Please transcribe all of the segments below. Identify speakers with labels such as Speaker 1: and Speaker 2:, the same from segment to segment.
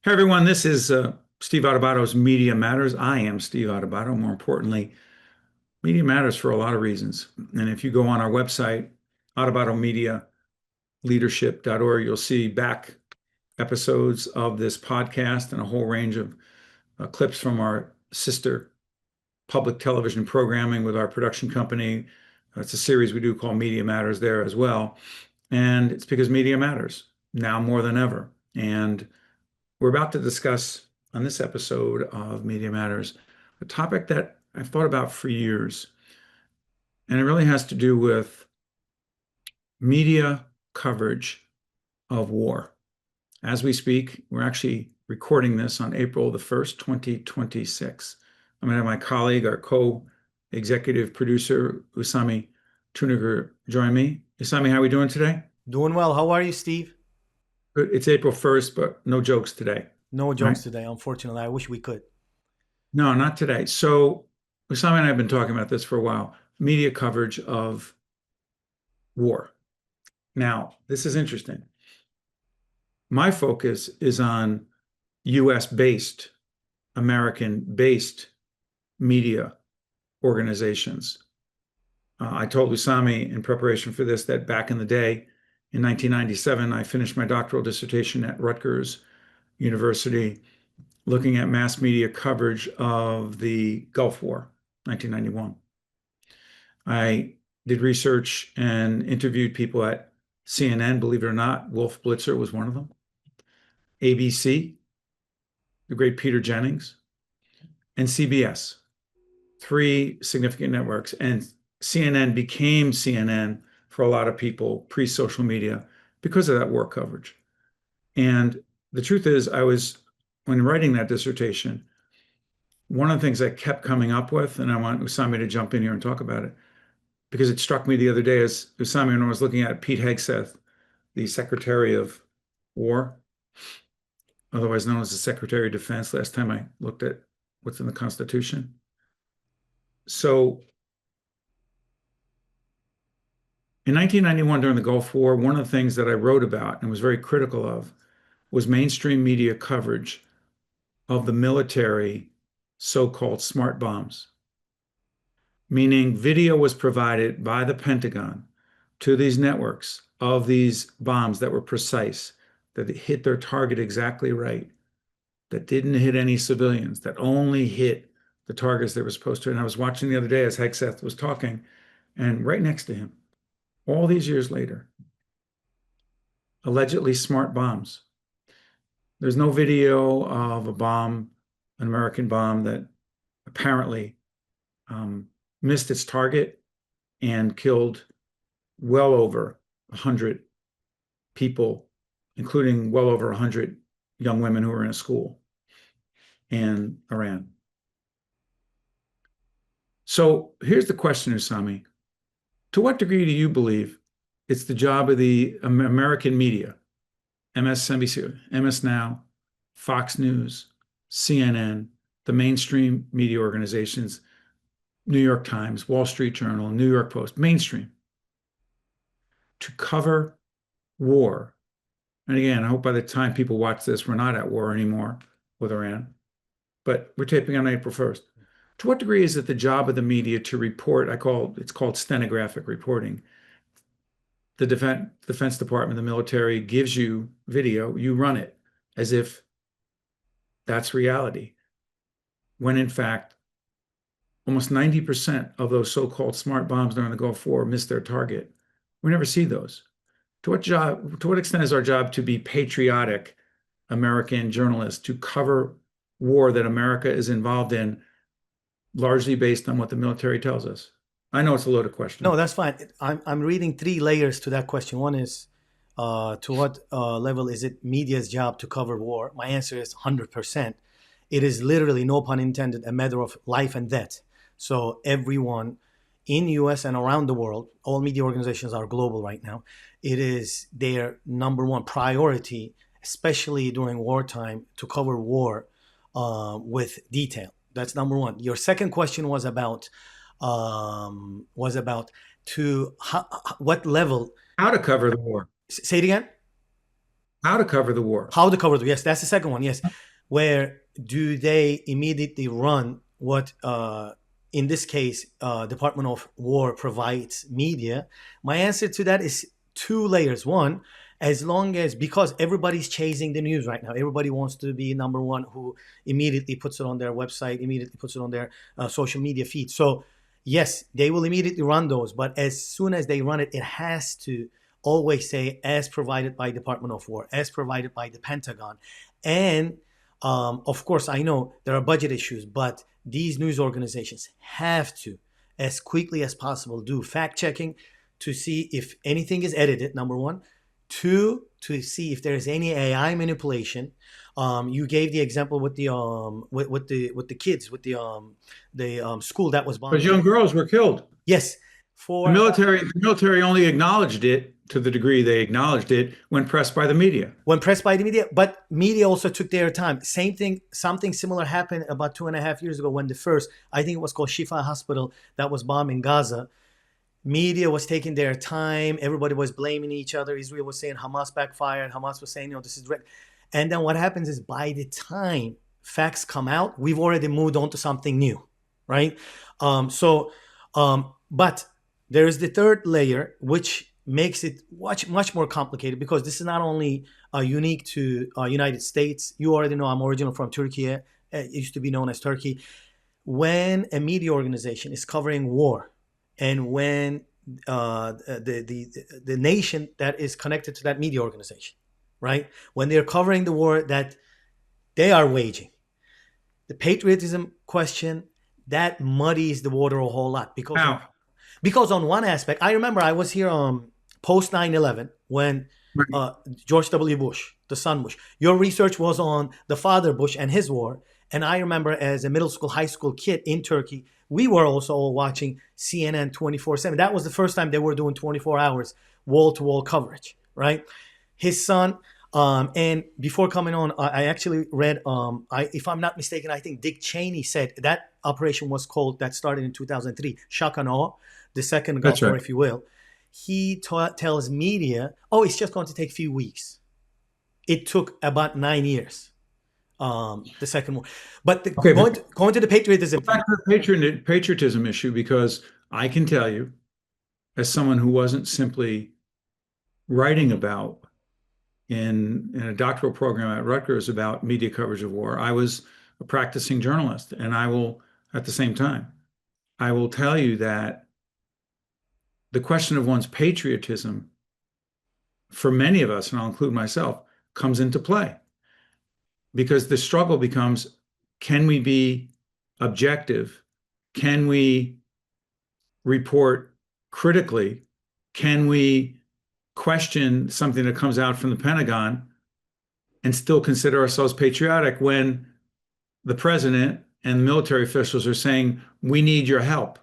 Speaker 1: Hey everyone, this is Steve Adubato's Media Matters. I am Steve Adubato. More importantly, Media Matters for a lot of reasons. And if you go on our website, adubatomedialeadership.org, you'll see back episodes of this podcast and a whole range of clips from our sister public television programming with our production company. It's a series we do called Media Matters there as well. And it's because media matters now more than ever. And we're about to discuss on this episode of Media Matters a topic that I've thought about for years, and it really has to do with media coverage of war. As we speak, we're actually recording this on April the 1st, 2026. I'm going to have my colleague, our co-executive producer, Usame Tunagur, join me. Usame, how are we doing today?
Speaker 2: Doing well. How are you, Steve?
Speaker 1: Good. It's April 1st, but no jokes today,
Speaker 2: No
Speaker 1: right?
Speaker 2: jokes today, unfortunately. I wish we could.
Speaker 1: No, not today. So Usama and I have been talking about this for a while. Media coverage of war. Now, this is interesting. My focus is on US based, American based media organizations. I told Usami in preparation for this that back in the day, in 1997, I finished my doctoral dissertation at Rutgers University looking at mass media coverage of the Gulf War, 1991. I did research and interviewed people at CNN, believe it or not. Wolf Blitzer was one of them. ABC, the great Peter Jennings, and CBS, three significant networks. And CNN became CNN for a lot of people pre-social media because of that war coverage. And the truth is, when writing that dissertation, one of the things I kept coming up with, and I want Usami to jump in here and talk about it, because it struck me the other day as Usami, when I was looking at Pete Hegseth, the Secretary of War, otherwise known as the Secretary of Defense, last time I looked at what's in the Constitution. So in 1991, during the Gulf War, one of the things that I wrote about and was very critical of was mainstream media coverage of the military so-called smart bombs, meaning video was provided by the Pentagon to these networks of these bombs that were precise, that hit their target exactly right, that didn't hit any civilians, that only hit the targets they were supposed to. And I was watching the other day as Hegseth was talking, and right next to him, all these years later, allegedly smart bombs. There's no video of a bomb, an American bomb that apparently missed its target and killed well over 100 people, including well over 100 young women who were in a school in Iran. So here's the question, Usami. To what degree do you believe it's the job of the American media, MSNBC, MS Now, Fox News, CNN, the mainstream media organizations, New York Times, Wall Street Journal, New York Post, mainstream, to cover war? And again, I hope by the time people watch this, we're not at war anymore with Iran, but we're taping on April 1st. To what degree is it the job of the media to report? It's called stenographic reporting. The Defense Department, the military gives you video, you run it as if that's reality, when in fact, almost 90% of those so-called smart bombs during the Gulf War missed their target. We never see those. To what extent is our job to be patriotic American journalists to cover war that America is involved in, largely based on what the military tells us? I know it's a loaded
Speaker 2: No,
Speaker 1: question.
Speaker 2: that's fine. I'm reading three layers to that question. One is, to what level is it media's job to cover war? My answer is 100%. It is literally, no pun intended, a matter of life and death. So everyone in US and around the world, all media organizations are global right now. It is their number one priority, especially during wartime, to cover war with detail. That's number one. Your second question was about to what level.
Speaker 1: How to cover the war?
Speaker 2: Say it again.
Speaker 1: how to cover the war.
Speaker 2: How to cover the, yes, that's the second one. Yes, where do they immediately run what in this case Department of War provides media? My answer to that is two layers. One, as long as, because everybody's chasing the news right now, everybody wants to be number one, who immediately puts it on their website, immediately puts it on their social media feed. So yes, they will immediately run those, but as soon as they run it, it has to always say as provided by Department of War, as provided by the Pentagon. And of course, I know there are budget issues, but these news organizations have to, as quickly as possible, do fact checking to see if anything is edited, number one. Two, to see if there is any AI manipulation. You gave the example with the with the kids, with the school that was
Speaker 1: Those
Speaker 2: bombed.
Speaker 1: young girls were killed.
Speaker 2: Yes,
Speaker 1: The
Speaker 2: for
Speaker 1: military, the military only acknowledged it to the degree they acknowledged it when pressed by the media.
Speaker 2: when pressed by the media, but media also took their time. Same thing, something similar happened about 2.5 years ago when the first, I think it was called Shifa Hospital, that was bombed in Gaza. Media was taking their time. Everybody was blaming each other. Israel was saying Hamas backfired. Hamas was saying, this is red. And then what happens is, by the time facts come out, we've already moved on to something new, right? But there is the third layer, which makes it much more complicated, because this is not only unique to United States. You already know I'm original from Turkey. It used to be known as Turkey. When a media organization is covering war, and when the nation that is connected to that media organization, right, when they're covering the war that they are waging, the patriotism question, that muddies the water a whole lot,
Speaker 1: Now,
Speaker 2: because on one aspect, I remember I was here post 9/11 when
Speaker 1: right.
Speaker 2: George W. Bush, the son Bush, your research was on the father Bush and his war. And I remember as a middle school, high school kid in Turkey, we were also all watching CNN 24/7. That was the first time they were doing 24 hours wall to wall coverage, right? His son, and before coming on, I actually read, if I'm not mistaken, I think Dick Cheney said that operation was called, that started in 2003, Shock and Awe, the second
Speaker 1: That's
Speaker 2: Gulf War,
Speaker 1: right.
Speaker 2: if you will. He tells media, oh, it's just going to take a few weeks. It took about 9 years, the second one. But
Speaker 1: Okay, but
Speaker 2: going to the patriotism thing.
Speaker 1: back to the patriotism issue, because I can tell you, as someone who wasn't simply writing about in a doctoral program at Rutgers about media coverage of war, I was a practicing journalist, and I will, at the same time, I will tell you that the question of one's patriotism, for many of us, and I'll include myself, comes into play, because the struggle becomes, can we be objective? Can we report critically? Can we question something that comes out from the Pentagon and still consider ourselves patriotic when the president and military officials are saying, we need your help.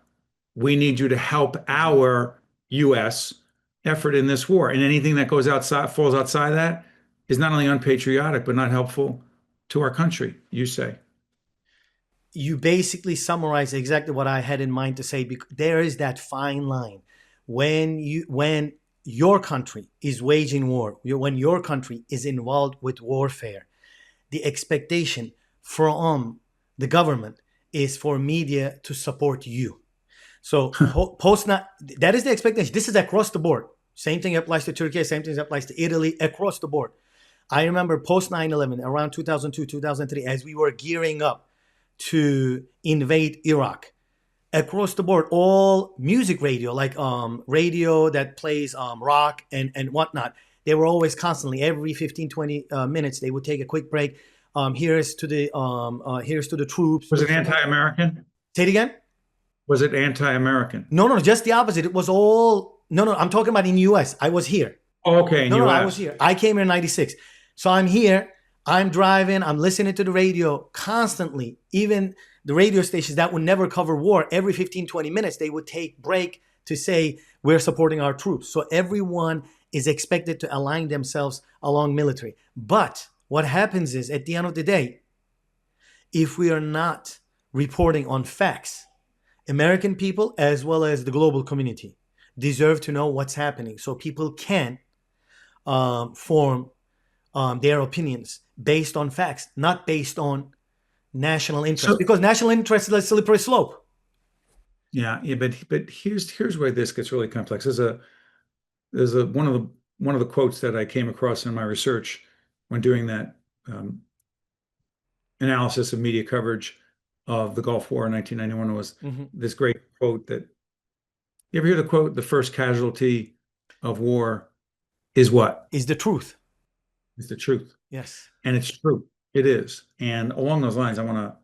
Speaker 1: We need you to help our U.S. effort in this war. And anything that goes outside, falls outside that, is not only unpatriotic, but not helpful to our country, you say.
Speaker 2: You basically summarize exactly what I had in mind to say. There is that fine line when your country is waging war, when your country is involved with warfare, the expectation from the government is for media to support you. So post not, that is the expectation. This is across the board. Same thing applies to Turkey. Same thing applies to Italy, across the board. I remember post 9/11, around 2002, 2003, as we were gearing up to invade Iraq, across the board, all music radio, like radio that plays rock and whatnot, they were always constantly, every 15, 20 minutes, they would take a quick break. Here's to the troops.
Speaker 1: Was it anti-American?
Speaker 2: Say it again.
Speaker 1: Was it anti-American?
Speaker 2: No, no, just the opposite. It was all, no, no, I'm talking about in US. I was here.
Speaker 1: Oh, okay, in
Speaker 2: No, no, I was
Speaker 1: U.S.
Speaker 2: here. I came here in 96. So I'm here, I'm driving, I'm listening to the radio constantly. Even the radio stations that would never cover war, every 15, 20 minutes, they would take break to say, we're supporting our troops. So everyone is expected to align themselves along military. But what happens is, at the end of the day, if we are not reporting on facts, American people, as well as the global community, deserve to know what's happening so people can form their opinions based on facts, not based on national interest,
Speaker 1: So
Speaker 2: because national interest is a slippery slope.
Speaker 1: yeah, but here's where this gets really complex. There's a one of the quotes that I came across in my research when doing that um, analysis of media coverage of the Gulf War in 1991 was
Speaker 2: Mhm.
Speaker 1: this great quote that you ever hear the quote, the first casualty of war is what?
Speaker 2: Is the truth.
Speaker 1: Is the truth.
Speaker 2: Yes.
Speaker 1: And it's true. It is. And along those lines, I want to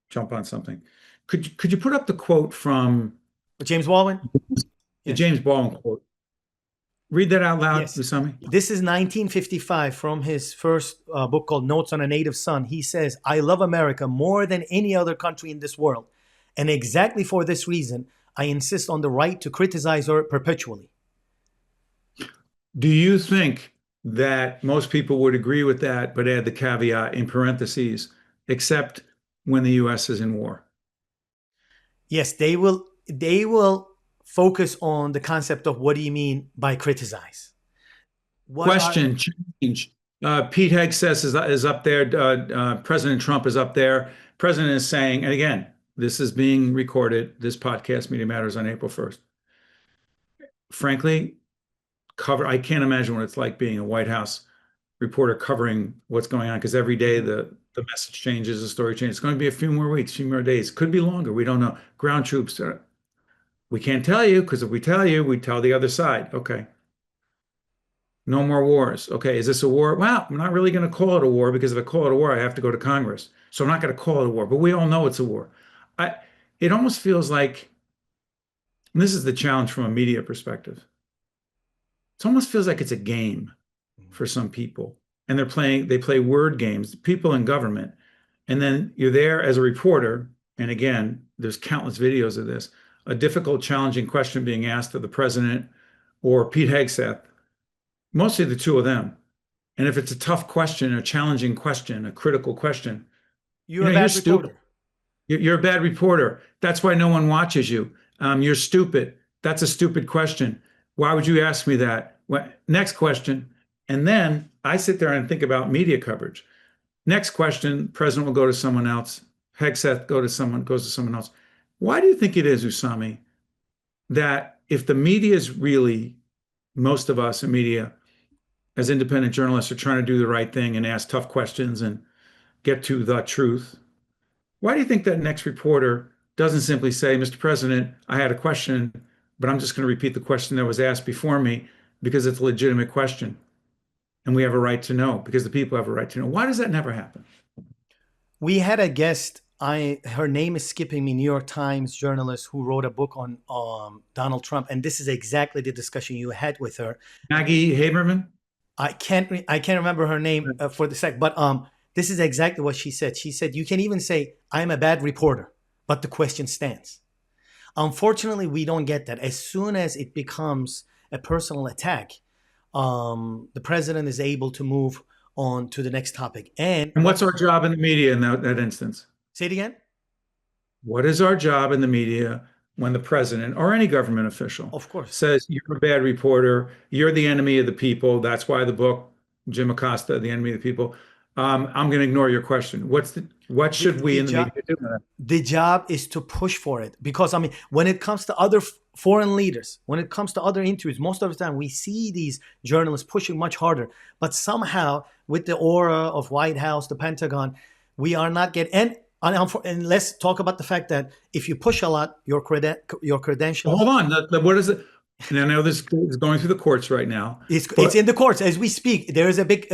Speaker 1: jump on something. Could you put up the quote from
Speaker 2: James Baldwin?
Speaker 1: the
Speaker 2: Yes.
Speaker 1: James Baldwin quote? Read that out loud,
Speaker 2: Yes.
Speaker 1: Usami.
Speaker 2: This is 1955 from his first book called Notes on a Native Son. He says, I love America more than any other country in this world. And exactly for this reason, I insist on the right to criticize her perpetually.
Speaker 1: Do you think that most people would agree with that, but add the caveat in parentheses, except when the US is in war?
Speaker 2: Yes, they will focus on the concept of what do you mean by criticize? What are
Speaker 1: Question, change. Pete Hegseth is up there. President Trump is up there. President is saying, and again, this is being recorded. This podcast, Media Matters, on April 1st. Frankly, I can't imagine what it's like being a White House reporter covering what's going on because every day the message changes, the story changes. It's going to be a few more weeks, a few more days. Could be longer. We don't know. Ground troops, we can't tell you because if we tell you, we tell the other side. Okay. No more wars. Okay, is this a war? Well, I'm not really going to call it a war because if I call it a war, I have to go to Congress. So I'm not going to call it a war, but we all know it's a war. I, it almost feels like, and this is the challenge from a media perspective. It almost feels like it's a game for some people. And they play word games, people in government. And then you're there as a reporter. And again, there's countless videos of this, a difficult, challenging question being asked of the president or Pete Hegseth, mostly the two of them. And if it's a tough question, a challenging question, a critical question,
Speaker 2: you're a
Speaker 1: you're
Speaker 2: bad
Speaker 1: stupid.
Speaker 2: reporter?
Speaker 1: You're a bad reporter. That's why no one watches you. You're stupid. That's a stupid question. Why would you ask me that? Next question. And then I sit there and think about media coverage. Next question, president will go to someone else. Hegseth goes to someone else. Why do you think it is, Usami, that if the media is really, most of us in media, as independent journalists, are trying to do the right thing and ask tough questions and get to the truth, why do you think that next reporter doesn't simply say, Mr. President, I had a question, but I'm just going to repeat the question that was asked before me because it's a legitimate question and we have a right to know because the people have a right to know? Why does that never happen?
Speaker 2: We had a guest. Her name is skipping me. New York Times journalist who wrote a book on Donald Trump, and this is exactly the discussion you had with her.
Speaker 1: Maggie Haberman?
Speaker 2: I can't remember her name for the sec, but this is exactly what she said. She said you can even say I'm a bad reporter, but the question stands. Unfortunately, we don't get that. As soon as it becomes a personal attack, the president is able to move on to the next topic. And
Speaker 1: And what's our job in the media in that instance?
Speaker 2: say it again.
Speaker 1: What is our job in the media when the president or any government official
Speaker 2: Of course,
Speaker 1: says you're a bad reporter, you're the enemy of the people? That's why the book, Jim Acosta, The Enemy of the People. I'm going to ignore your question. What
Speaker 2: the
Speaker 1: should we
Speaker 2: the
Speaker 1: in the
Speaker 2: job
Speaker 1: media do?
Speaker 2: the job is to push for it, because I mean, when it comes to other foreign leaders, when it comes to other interviews, most of the time we see these journalists pushing much harder, but somehow with the aura of White House, the Pentagon, we are not getting. And let's talk about the fact that if you push a lot, your
Speaker 1: Well,
Speaker 2: credentials,
Speaker 1: hold on. What is it? And I know this is going through the courts right now,
Speaker 2: it's
Speaker 1: but
Speaker 2: in the courts as we speak. There is a big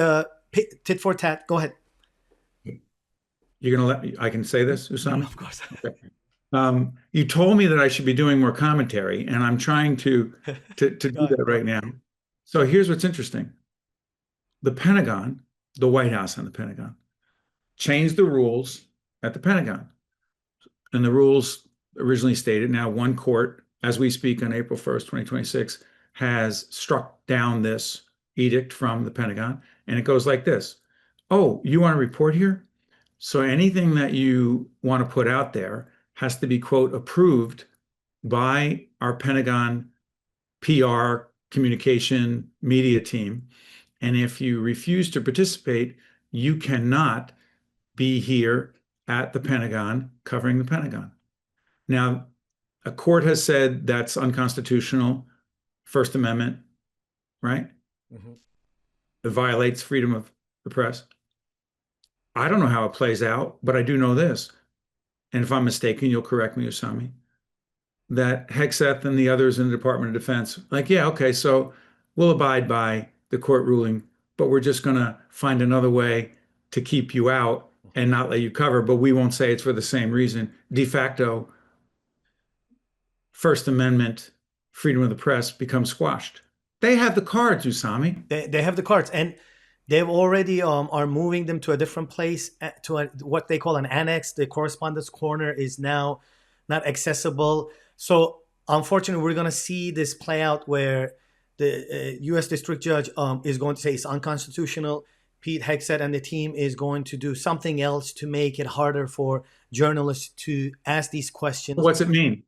Speaker 2: tit for tat. Go ahead.
Speaker 1: you're going to let me, I can say this,
Speaker 2: No, no,
Speaker 1: Usami?
Speaker 2: of course.
Speaker 1: Okay. You told me that I should be doing more commentary, and I'm trying to
Speaker 2: Go
Speaker 1: do
Speaker 2: ahead.
Speaker 1: that
Speaker 2: Go
Speaker 1: right
Speaker 2: ahead.
Speaker 1: now. So here's what's interesting. The Pentagon, the White House and the Pentagon, changed the rules at the Pentagon. And the rules originally stated, now one court, as we speak on April 1st, 2026, has struck down this edict from the Pentagon. And it goes like this. Oh, you want to report here? So anything that you want to put out there has to be, quote, approved by our Pentagon PR communication media team. And if you refuse to participate, you cannot be here at the Pentagon covering the Pentagon. Now, a court has said that's unconstitutional, First Amendment, right?
Speaker 2: Hmm.
Speaker 1: It violates freedom of the press. I don't know how it plays out, but I do know this. And if I'm mistaken, you'll correct me, Usami, that Hegseth and the others in the Department of Defense, like, yeah, okay, so we'll abide by the court ruling, but we're just going to find another way to keep you out and not let you cover, but we won't say it's for the same reason. De facto, First Amendment, freedom of the press becomes squashed. They have the cards, Usami.
Speaker 2: They have the cards, and they've already are moving them to a different place, what they call an annex. The correspondence corner is now not accessible. So unfortunately, we're going to see this play out where the U.S. District Judge is going to say it's unconstitutional. Pete Hegseth and the team is going to do something else to make it harder for journalists to ask these questions.
Speaker 1: What's it mean?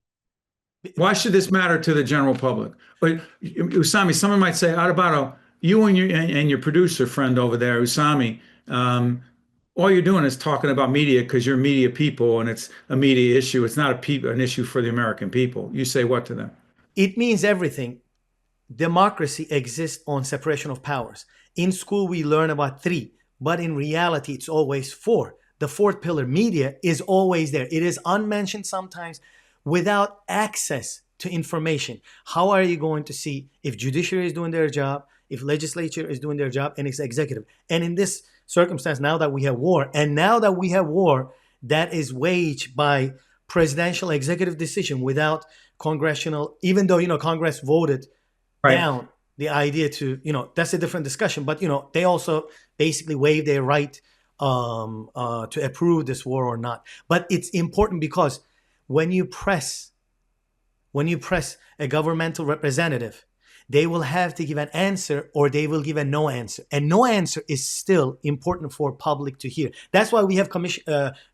Speaker 1: Why should this matter to the general public? But Usami, someone might say, Adubato, you and your producer friend over there, Usami, all you're doing is talking about media because you're media people and it's a media issue. It's not an issue for the American people. You say what to them?
Speaker 2: It means everything. Democracy exists on separation of powers. In school, we learn about three, but in reality, it's always four. The fourth pillar, media, is always there. It is unmentioned sometimes without access to information. How are you going to see if judiciary is doing their job, if legislature is doing their job, and it's executive? And in this circumstance, now that we have war, that is waged by presidential executive decision without congressional, even though, Congress voted
Speaker 1: Right.
Speaker 2: down the idea to, that's a different discussion, but, they also basically waive their right to approve this war or not. But it's important because when you press a governmental representative, they will have to give an answer or they will give a no answer. And no answer is still important for public to hear. That's why we have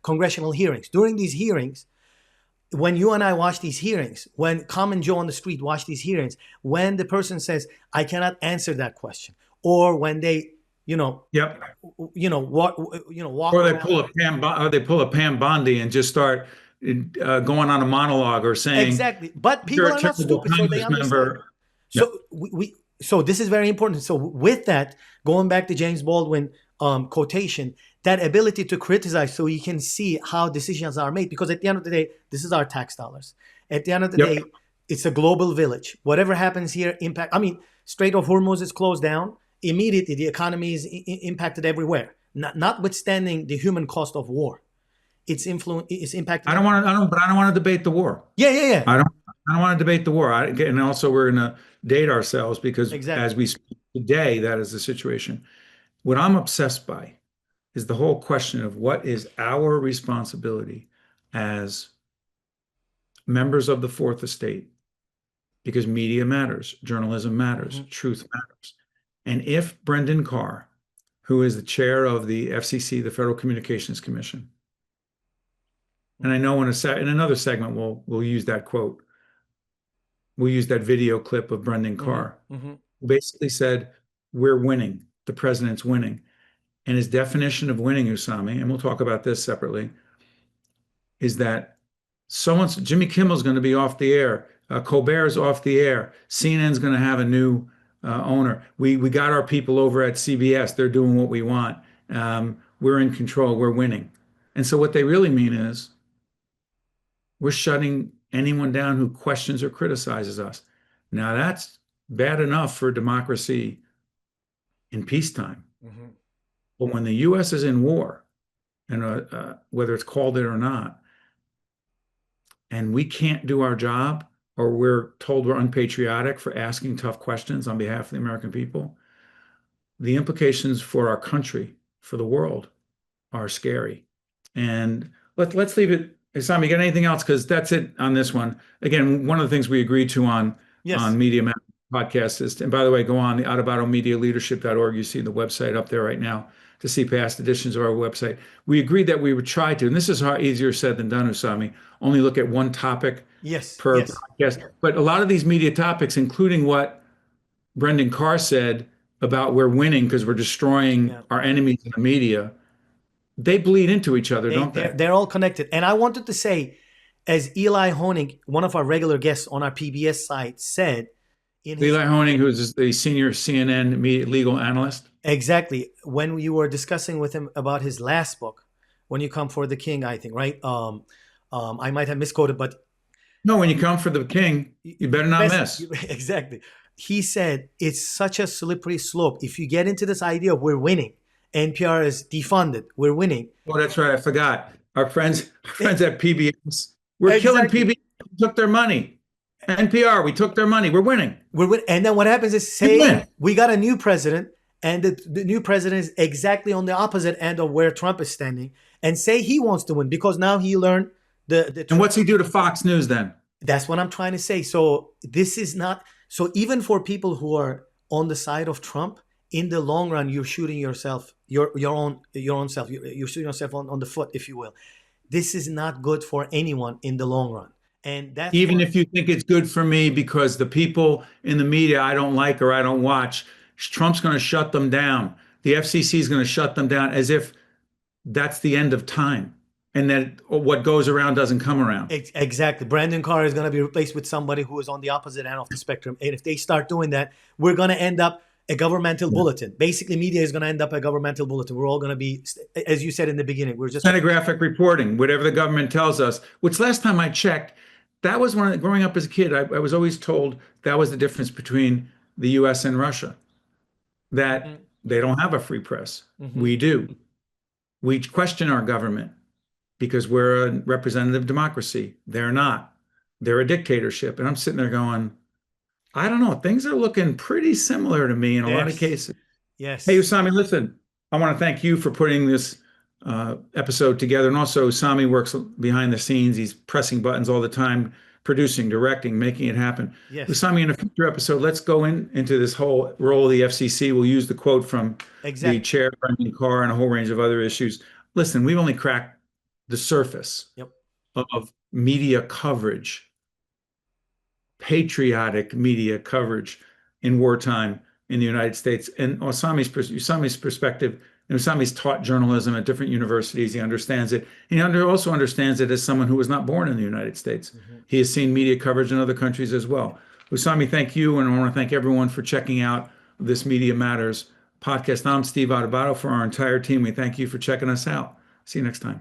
Speaker 2: congressional hearings. During these hearings, when you and I watch these hearings, when common Joe on the street watch these hearings, when the person says, I cannot answer that question, or when they,
Speaker 1: Yep.
Speaker 2: walk
Speaker 1: Or they
Speaker 2: around.
Speaker 1: pull a Pam Bondi and just start going on a monologue or saying,
Speaker 2: Exactly. But people
Speaker 1: you're a
Speaker 2: are not
Speaker 1: terrible
Speaker 2: stupid, so they
Speaker 1: Congress
Speaker 2: understand.
Speaker 1: member. Yeah.
Speaker 2: So so this is very important. So with that, going back to James Baldwin quotation, that ability to criticize so you can see how decisions are made, because at the end of the day, this is our tax dollars. At the end of the
Speaker 1: Yep.
Speaker 2: day, it's a global village. Whatever happens here impact. I mean, Strait of Hormuz is closed down. Immediately, the economy is impacted everywhere. Notwithstanding the human cost of war, it's impacted.
Speaker 1: I don't want to debate the war.
Speaker 2: Yeah.
Speaker 1: I don't want to debate the war. And also we're going to date ourselves because
Speaker 2: Exactly.
Speaker 1: as we speak today, that is the situation. What I'm obsessed by is the whole question of what is our responsibility as members of the fourth estate, because media matters, journalism matters, truth matters. And if Brendan Carr, who is the chair of the FCC, the Federal Communications Commission, and I know in another segment we'll use that quote, we'll use that video clip of Brendan Carr, who basically said, we're winning, the president's winning. And his definition of winning, Usami, and we'll talk about this separately, is that Jimmy Kimmel's going to be off the air, Colbert's off the air, CNN's going to have a new owner. We got our people over at CBS. They're doing what we want. We're in control. We're winning. And so what they really mean is we're shutting anyone down who questions or criticizes us. Now that's bad enough for democracy in peacetime. But when the U.S. is in war, and whether it's called it or not, and we can't do our job, or we're told we're unpatriotic for asking tough questions on behalf of the American people, the implications for our country, for the world, are scary. And let's leave it. Isam, you got anything else? Because that's it on this one. Again, one of the things we agreed to on Media Matters podcast is, and by the way, go on the AdubatoMediaLeadership.org. You see the website up there right now to see past editions of our website. We agreed that we would try to, and this is easier said than done, Usami, only look at one topic per podcast. But a lot of these media topics, including what Brendan Carr said about we're winning because we're destroying
Speaker 2: Yeah.
Speaker 1: our enemies in the media, they bleed into each other,
Speaker 2: They
Speaker 1: don't
Speaker 2: they're,
Speaker 1: they?
Speaker 2: they're all connected. And I wanted to say, as Eli Honig, one of our regular guests on our PBS site, said in his
Speaker 1: Eli Honig, who's the senior CNN media legal analyst.
Speaker 2: exactly when you were discussing with him about his last book, When You Come for the King, I think, right? I might have misquoted, but
Speaker 1: No, when you come for the king, you better
Speaker 2: the
Speaker 1: not
Speaker 2: best
Speaker 1: miss.
Speaker 2: exactly. He said it's such a slippery slope. If you get into this idea of we're winning, NPR is defunded, we're winning.
Speaker 1: Oh, that's right. I forgot. Our friends at PBS, we're killing
Speaker 2: Exactly.
Speaker 1: PBS. We took their money. NPR, we took their money. We're winning.
Speaker 2: And then what happens is,
Speaker 1: We
Speaker 2: say
Speaker 1: win.
Speaker 2: we got a new president, and the new president is exactly on the opposite end of where Trump is standing, and say he wants to win because now he learned the
Speaker 1: And
Speaker 2: trick.
Speaker 1: what's he do to Fox News then?
Speaker 2: That's what I'm trying to say. So this is not so even for people who are on the side of Trump, in the long run, you're shooting yourself, your own self. You're shooting yourself on the foot, if you will. This is not good for anyone in the long run, and that's
Speaker 1: Even
Speaker 2: why.
Speaker 1: if you think it's good for me because the people in the media I don't like or I don't watch, Trump's going to shut them down. The FCC is going to shut them down as if that's the end of time and that what goes around doesn't come around.
Speaker 2: Exactly. Brandon Carr is going to be replaced with somebody who is on the opposite end of the spectrum. And if they start doing that, we're going to end up a governmental
Speaker 1: Yeah.
Speaker 2: bulletin. Basically, media is going to end up a governmental bulletin. We're all going to be, as you said in the beginning, we're just.
Speaker 1: Stenographic reporting, whatever the government tells us, which last time I checked, that was one of growing up as a kid, I was always told that was the difference between the US and Russia, that
Speaker 2: Mhm,
Speaker 1: they don't have a free press.
Speaker 2: mhm.
Speaker 1: We do. We question our government because we're a representative democracy. They're not. They're a dictatorship. And I'm sitting there going, I don't know, things are looking pretty similar to me in a lot of
Speaker 2: Yes.
Speaker 1: cases. Hey,
Speaker 2: Yes.
Speaker 1: Usami, listen, I want to thank you for putting this episode together. And also, Usami works behind the scenes. He's pressing buttons all the time, producing, directing, making it happen.
Speaker 2: Yes.
Speaker 1: Usami, in a future episode, let's go into this whole role of the FCC. We'll use the quote from the
Speaker 2: Exactly.
Speaker 1: chair, Brendan Carr, and a whole range of other issues. Listen, we've only cracked the surface
Speaker 2: Yep.
Speaker 1: of media coverage, patriotic media coverage in wartime in the United States. And Usami's perspective, and Usami's taught journalism at different universities. He understands it. He also understands it as someone who was not born in the United States.
Speaker 2: Mhm.
Speaker 1: He has seen media coverage in other countries as well. Usami, thank you. And I want to thank everyone for checking out this Media Matters podcast. I'm Steve Adubato. For our entire team, we thank you for checking us out. See you next time.